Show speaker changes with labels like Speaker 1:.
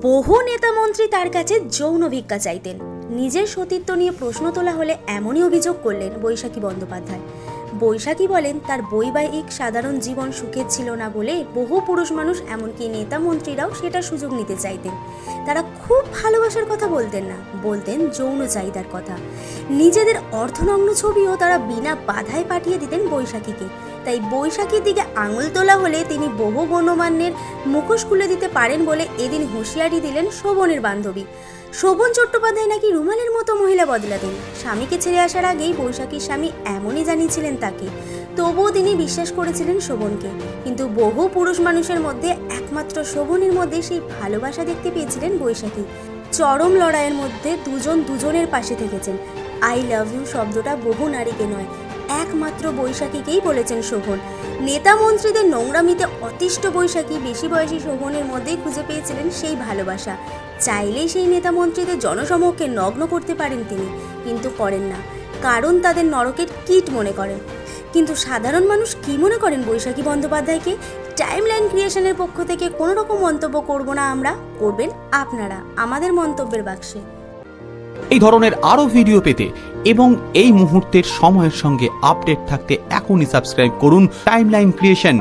Speaker 1: বহু নেতা মন্ত্রী তার কাছে যৌন ভিক্ষা চাইতেন। নিজের সতীত্ব নিয়ে প্রশ্ন তোলা হলে এমনই অভিযোগ করলেন বৈশাখী বন্দ্যোপাধ্যায়। বৈশাখী বলেন, তার বৈবাহিক সাধারণ জীবন সুখের ছিল না বলে বহু পুরুষ মানুষ, এমনকি নেতা মন্ত্রীরাও সেটা সুযোগ নিতে চাইতেন। তারা খুব ভালোবাসার কথা বলতেন না, বলতেন যৌন চাহিদার কথা। নিজেদের অর্থনগ্ন ছবিও তারা বিনা বাধায় পাঠিয়ে দিতেন বৈশাখীকে। তাই বৈশাখীর দিকে আঙুল তোলা হলে তিনি বহু গণ্যমান্যের মুখোশ খুলে দিতে পারেন বলে এদিন হুঁশিয়ারি দিলেন শোভনের বান্ধবী। শোভন চট্টোপাধ্যায় নাকি রুমালের মতো মহিলা বদলাতেন। স্বামীকে ছেড়ে আসার আগেই বৈশাখীর স্বামী এমনই জানিয়েছিলেন তাকে। তবুও তিনি বিশ্বাস করেছিলেন শোভনকে। কিন্তু বহু পুরুষ মানুষের মধ্যে একমাত্র শোভনের মধ্যে সেই ভালোবাসা দেখতে পেয়েছিলেন বৈশাখী। চরম লড়াইয়ের মধ্যে দুজন দুজনের পাশে থেকেছেন। আই লাভ ইউ শব্দটা বহু নারীকে নয়, একমাত্র বৈশাখীকেই বলেছেন শোভন। নেতা মন্ত্রীদের নোংরামিতে অতিষ্ঠ বৈশাখী বেশি বয়সী শোভনের মধ্যেই খুঁজে পেয়েছিলেন সেই ভালোবাসা। চাইলেই সেই নেতা মন্ত্রীদের জনসমক্ষে নগ্ন করতে পারেন তিনি, কিন্তু করেন না, কারণ তাদের নরকের কীট মনে করেন। কিন্তু সাধারণ মানুষ কি মনে করেন বৈশাখী বন্দ্যোপাধ্যায়কে? টাইমলাইন ক্রিয়েশনের পক্ষ থেকে কোনো রকম মন্তব্য করব না আমরা, করবেন আপনারা আমাদের মন্তব্যের বাক্সে।
Speaker 2: এই ধরনের আরো ভিডিও পেতে এবং এই মুহূর্তের সময়ের সঙ্গে আপডেট থাকতে এখনই সাবস্ক্রাইব করুন টাইমলাইন ক্রিয়েশন।